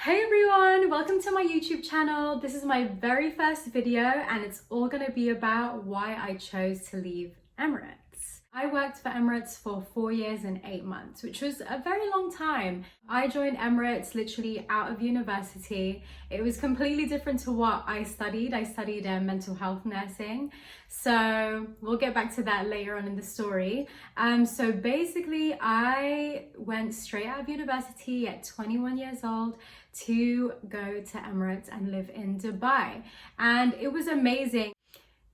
Hey everyone, welcome to my YouTube channel. This is my very first video and it's all going to be about why I chose to leave Emirates. I worked for Emirates for 4 years and 8 months, which was a very long time. I joined Emirates literally out of university. It was completely different to what I studied. I studied mental health nursing. So we'll get back to that later on in the story. So basically I went straight out of university at 21 years old to go to Emirates and live in Dubai. And it was amazing.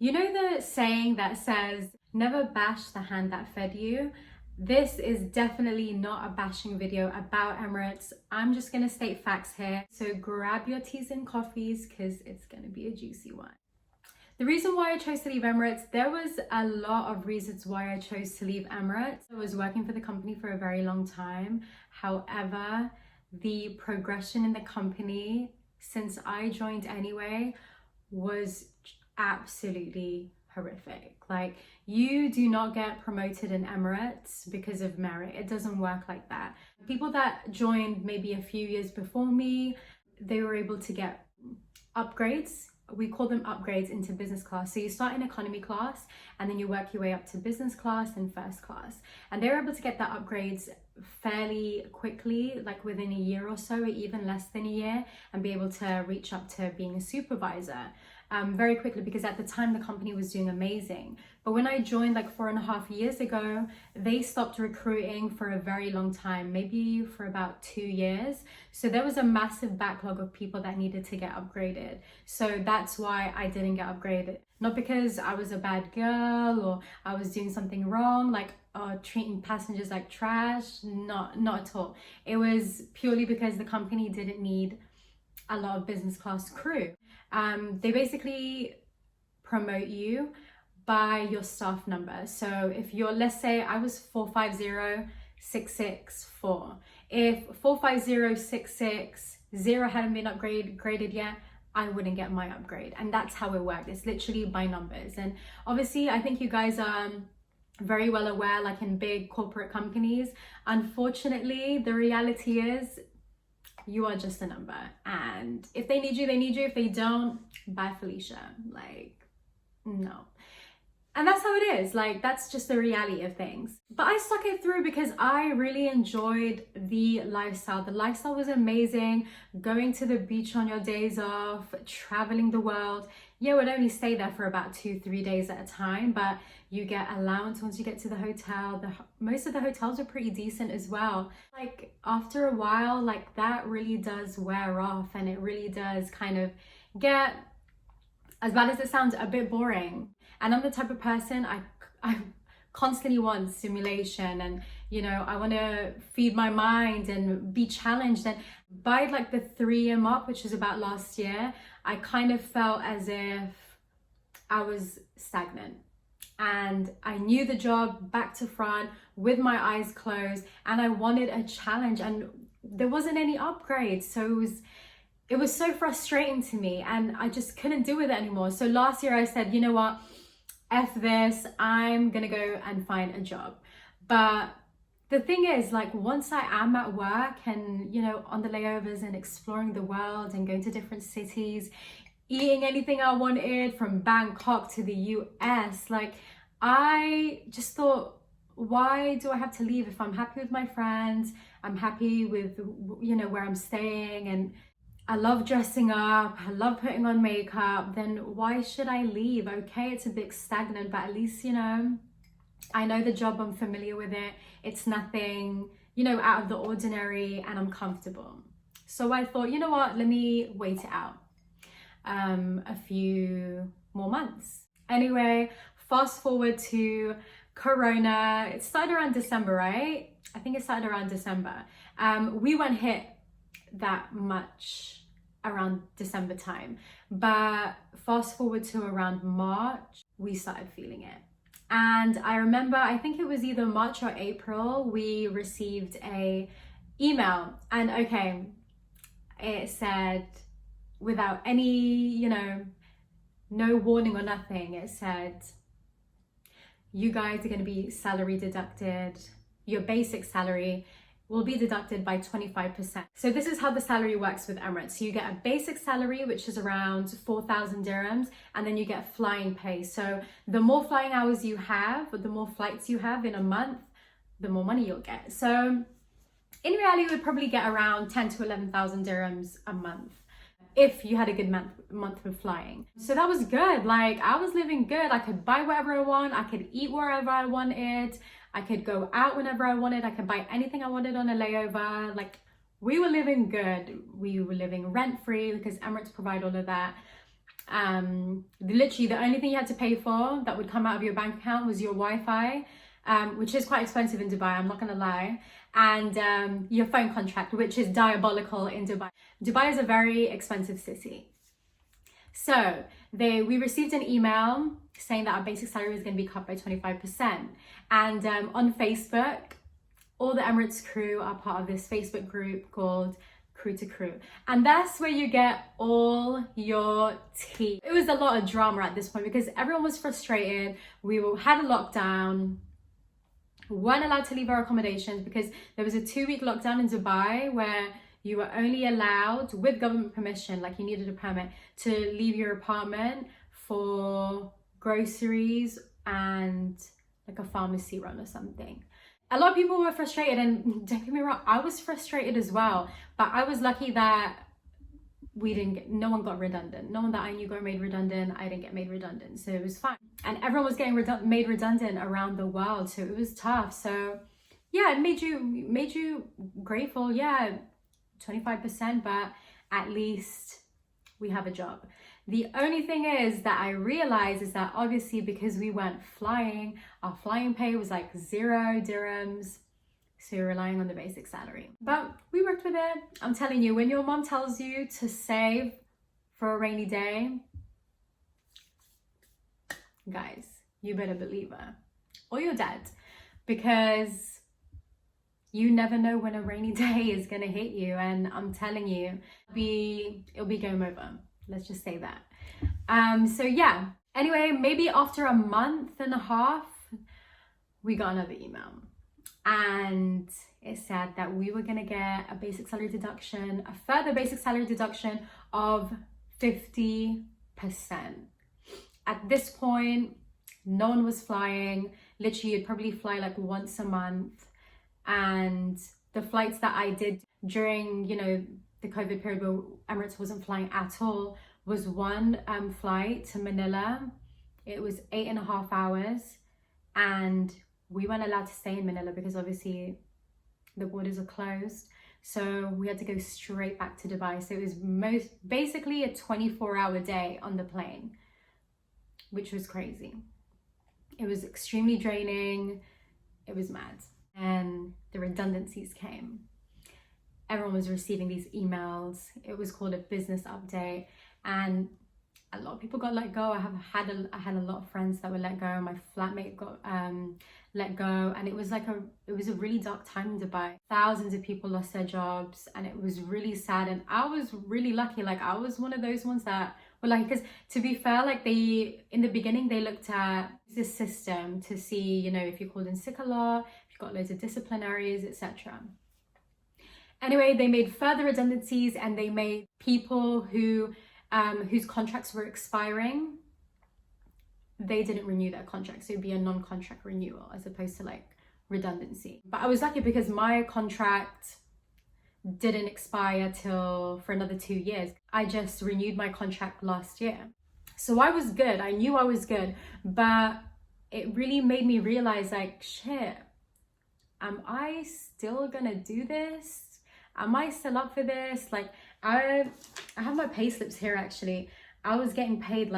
You know the saying that says, never bash the hand that fed you? This is definitely not a bashing video about Emirates. I'm just gonna state facts here. So grab your teas and coffees because it's gonna be a juicy one. The reason why I chose to leave Emirates, there was a lot of reasons why I chose to leave Emirates. I was working for the company for a very long time. However, the progression in the company since I joined anyway was absolutely horrific. Like, you do not get promoted in Emirates because of merit. It doesn't work like that. People that joined maybe a few years before me, they were able to get upgrades. We call them upgrades into business class. So you start in economy class and then you work your way up to business class and first class. And they're able to get that upgrades fairly quickly, like within a year or so, or even less than a year, and be able to reach up to being a supervisor very quickly, because at the time the company was doing amazing. But when I joined like 4.5 years ago, they stopped recruiting for a very long time, maybe for about 2 years. So there was a massive backlog of people that needed to get upgraded. So that's why I didn't get upgraded. Not because I was a bad girl or I was doing something wrong, like treating passengers like trash. Not at all. It was purely because the company didn't need a lot of business class crew. They basically promote you by your staff number. So if you're, let's say I was 450664. If 450660 hadn't been graded yet, I wouldn't get my upgrade. And that's how it worked. It's literally by numbers. And obviously I think you guys are very well aware, like in big corporate companies, unfortunately, the reality is you are just a number. And if they need you, they need you. If they don't, bye Felicia. Like, no. And that's how it is. Like, that's just the reality of things. But I stuck it through because I really enjoyed the lifestyle. The lifestyle was amazing. Going to the beach on your days off, traveling the world. Yeah, we'd only stay there for about 2-3 days at a time, but you get allowance once you get to the hotel. Most of the hotels are pretty decent as well. Like, after a while, like, that really does wear off, and it really does kind of get, as bad as it sounds, a bit boring. And I'm the type of person, I constantly want stimulation, and you know, I want to feed my mind and be challenged. And by like the 3-year mark, which was about last year, I kind of felt as if I was stagnant. And I knew the job back to front with my eyes closed, and I wanted a challenge, and there wasn't any upgrades. So it was so frustrating to me, and I just couldn't do with it anymore. So last year I said, you know what, F this, I'm gonna go and find a job. But the thing is, like, once I am at work and, you know, on the layovers and exploring the world and going to different cities, eating anything I wanted from Bangkok to the US, like, I just thought, why do I have to leave if I'm happy with my friends? I'm happy with, you know, where I'm staying, and I love dressing up, I love putting on makeup, then why should I leave? Okay, it's a bit stagnant, but at least, you know, I know the job, I'm familiar with it. It's nothing, you know, out of the ordinary, and I'm comfortable. So I thought, you know what, let me wait it out a few more months. Anyway, fast forward to Corona. It started around December, right? I think it started around December. We weren't hit that much around December time, but fast forward to around March, we started feeling it. And I remember, I think it was either March or April, we received a email, and okay, it said, without any, you know, no warning or nothing, it said, you guys are going to be salary deducted, your basic salary will be deducted by 25%. So this is how the salary works with Emirates. So you get a basic salary, which is around 4,000 dirhams, and then you get flying pay. So the more flying hours you have, or the more flights you have in a month, the more money you'll get. So in reality, you would probably get around 10 to 11,000 dirhams a month if you had a good month with flying. So that was good. Like, I was living good. I could buy whatever I want. I could eat wherever I wanted. I could go out whenever I wanted. I could buy anything I wanted on a layover. Like, we were living good. We were living rent-free because Emirates provide all of that. Literally, the only thing you had to pay for that would come out of your bank account was your Wi-Fi, which is quite expensive in Dubai, I'm not gonna lie, and your phone contract, which is diabolical in Dubai. Dubai is a very expensive city. So we received an email saying that our basic salary was going to be cut by 25%. And on Facebook, all the Emirates crew are part of this Facebook group called Crew to Crew. And that's where you get all your tea. It was a lot of drama at this point because everyone was frustrated. We had a lockdown. We weren't allowed to leave our accommodations because there was a 2-week lockdown in Dubai where you were only allowed, with government permission, like you needed a permit, to leave your apartment for groceries and like a pharmacy run or something. A lot of people were frustrated, and don't get me wrong, I was frustrated as well, but I was lucky that no one got redundant. No one that I knew got made redundant. I didn't get made redundant, so it was fine. And everyone was getting made redundant around the world, so it was tough. So yeah, it made you grateful. Yeah, 25%, but at least we have a job. The only thing is that I realized is that obviously because we weren't flying, our flying pay was like 0 dirhams. So you're relying on the basic salary. But we worked with it. I'm telling you, when your mom tells you to save for a rainy day, guys, you better believe her. Or your dad. Because you never know when a rainy day is gonna hit you. And I'm telling you, it'll be game over. Let's just say that. So yeah. Anyway, maybe after a month and a half, we got another email. And it said that we were gonna get a basic salary deduction, a further basic salary deduction of 50%. At this point, no one was flying. Literally, you'd probably fly like once a month. And the flights that I did during, the COVID period where Emirates wasn't flying at all was one flight to Manila. It was 8.5 hours, and we weren't allowed to stay in Manila because obviously the borders are closed. So we had to go straight back to Dubai. So it was basically a 24-hour day on the plane, which was crazy. It was extremely draining. It was mad. And the redundancies came. Everyone was receiving these emails. It was called a business update, and a lot of people got let go. I had a lot of friends that were let go. My flatmate got let go, and it was a really dark time in Dubai. Thousands of people lost their jobs, and it was really sad. And I was really lucky. Like, I was one of those ones that were like, because to be fair, like in the beginning they looked at this system to see, if you called in sick a lot, if you got loads of disciplinaries, etc. Anyway, they made further redundancies, and they made people whose contracts were expiring, they didn't renew their contract. So it'd be a non-contract renewal as opposed to like redundancy. But I was lucky because my contract didn't expire for another 2 years. I just renewed my contract last year. So I was good. I knew I was good, but it really made me realize, like, shit, am I still gonna do this? Am I still up for this? Like, I have my pay slips here actually. I was getting paid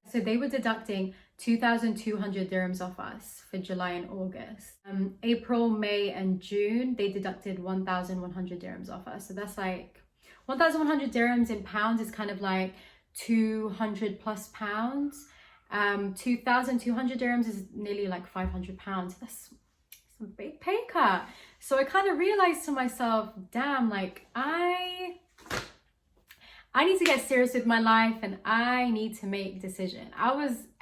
so they were deducting 2,200 dirhams off us for July and August. April, May and June, they deducted 1,100 dirhams off us. So that's like 1,100 dirhams in pounds is kind of like 200 plus pounds. 2,200 dirhams is nearly like 500 pounds. That's a big pay cut. So I kind of realized to myself, damn, like I need to get serious with my life, and I need to make decision.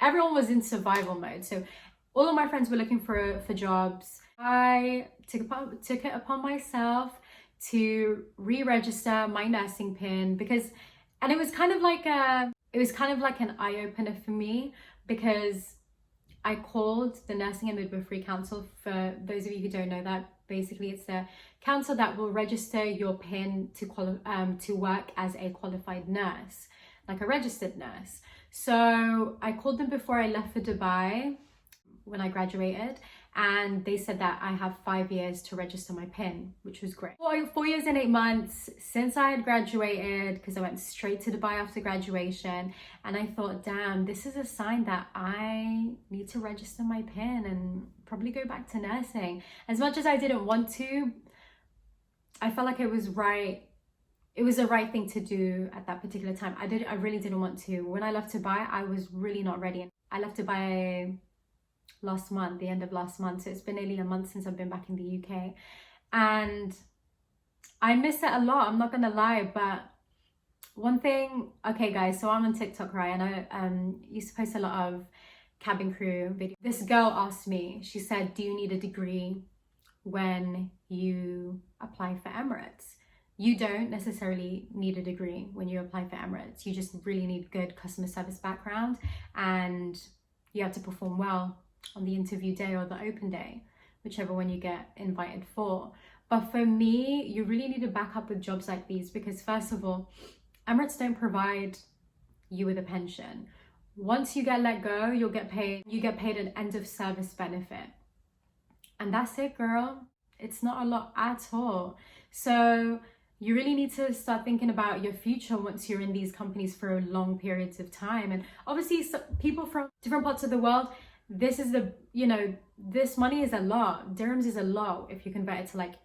Everyone was in survival mode. So all of my friends were looking for jobs. I took it upon myself to re-register my nursing pin and it was kind of like an eye-opener for me, because I called the Nursing and Midwifery Council. For those of you who don't know that, basically it's the council that will register your PIN to work as a qualified nurse, like a registered nurse. So I called them before I left for Dubai when I graduated, and they said that I have 5 years to register my PIN, which was great. 4 years and 8 months since I had graduated, because I went straight to Dubai after graduation, and I thought, damn, this is a sign that I need to register my PIN and probably go back to nursing. As much as I didn't want to, I felt like it was right. It was the right thing to do at that particular time. I really didn't want to. When I left Dubai, I was really not ready. I left Dubai last month, the end of last month, so it's been nearly a month since I've been back in the UK, and I miss it a lot, I'm not gonna lie. But one thing, okay guys, so I'm on TikTok, right, and I used to post a lot of cabin crew videos. This girl asked me, she said, do you need a degree when you apply for Emirates? You don't necessarily need a degree when you apply for Emirates. You just really need good customer service background, and you have to perform well on the interview day or the open day, whichever one you get invited for. But for me, you really need to back up with jobs like these, because first of all, Emirates don't provide you with a pension. Once you get let go, you get paid an end of service benefit, and that's it, girl. It's not a lot at all. So you really need to start thinking about your future once you're in these companies for long periods of time. And obviously people from different parts of the world, this is this money is a lot. Dirhams is a lot if you convert it to, like,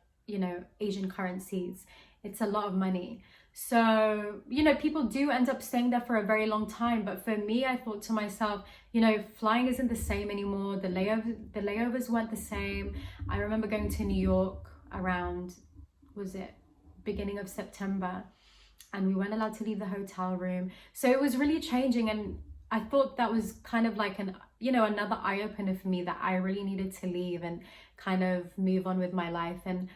Asian currencies. It's a lot of money. So, people do end up staying there for a very long time. But for me, I thought to myself, flying isn't the same anymore. The layovers weren't the same. I remember going to New York around, was it beginning of September, and we weren't allowed to leave the hotel room. So it was really changing, and I thought that was kind of like another eye-opener for me, that I really needed to leave and kind of move on with my life. And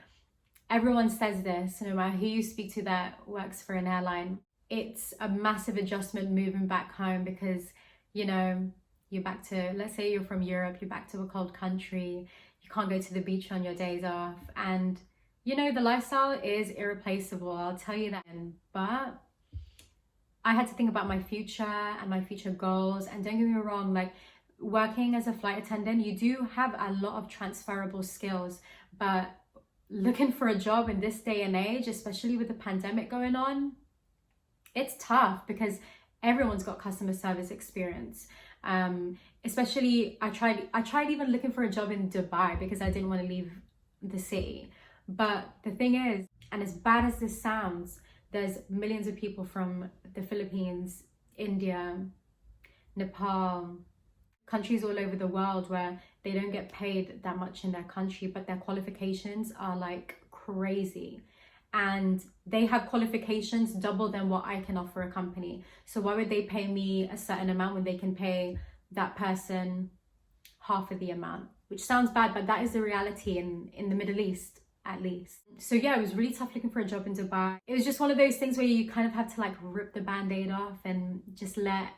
everyone says this, no matter who you speak to that works for an airline, it's a massive adjustment moving back home, because you're back to, let's say you're from Europe, you're back to a cold country, you can't go to the beach on your days off, and the lifestyle is irreplaceable, I'll tell you that. But I had to think about my future and my future goals. And don't get me wrong, like, working as a flight attendant, you do have a lot of transferable skills, but looking for a job in this day and age, especially with the pandemic going on, it's tough, because everyone's got customer service experience. Especially I tried even looking for a job in Dubai, because I didn't want to leave the city. But the thing is, and as bad as this sounds, there's millions of people from the Philippines, India, Nepal, countries all over the world where they don't get paid that much in their country, but their qualifications are like crazy. And they have qualifications double than what I can offer a company. So why would they pay me a certain amount when they can pay that person half of the amount? Which sounds bad, but that is the reality in the Middle East, at least. So yeah, it was really tough looking for a job in Dubai. It was just one of those things where you kind of had to like rip the band-aid off and just let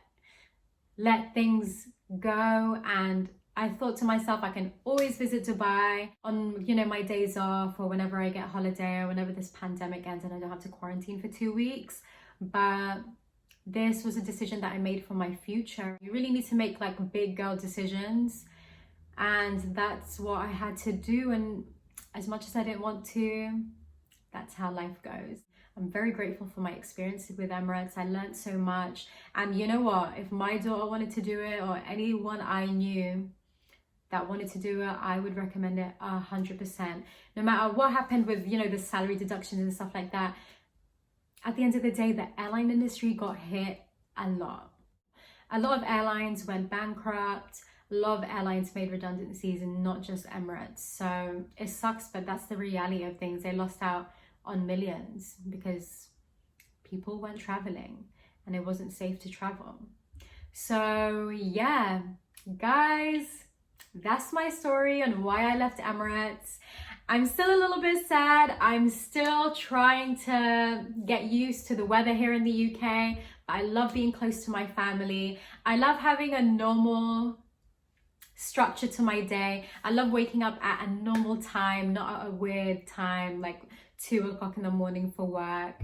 things go. And I thought to myself, I can always visit Dubai on, my days off, or whenever I get holiday, or whenever this pandemic ends and I don't have to quarantine for 2 weeks. But this was a decision that I made for my future. You really need to make like big girl decisions, and that's what I had to do. And as much as I didn't want to, that's how life goes. I'm very grateful for my experience with Emirates. I learned so much. And you know what? If my daughter wanted to do it, or anyone I knew that wanted to do it, I would recommend it 100%. No matter what happened with, the salary deductions and stuff like that, at the end of the day, the airline industry got hit a lot. A lot of airlines went bankrupt. A lot of airlines made redundancies, and not just Emirates. So it sucks, but that's the reality of things. They lost out on millions because people weren't traveling and it wasn't safe to travel. So yeah, guys, that's my story on why I left Emirates. I'm still a little bit sad. I'm still trying to get used to the weather here in the UK. I love being close to my family. I love having a normal structure to my day. I love waking up at a normal time, not at a weird time, like 2 o'clock in the morning for work.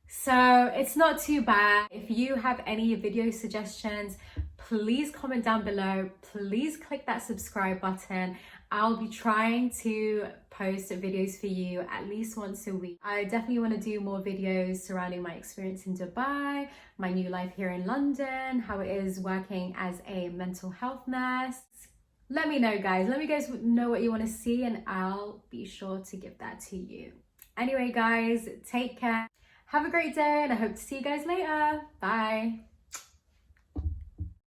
So it's not too bad. If you have any video suggestions, please comment down below. Please click that subscribe button. I'll be trying to post videos for you at least once a week. I definitely want to do more videos surrounding my experience in Dubai, my new life here in London, how it is working as a mental health nurse. Let me know, guys. Let me guys know what you want to see, and I'll be sure to give that to you. Anyway, guys, take care. Have a great day, and I hope to see you guys later. Bye.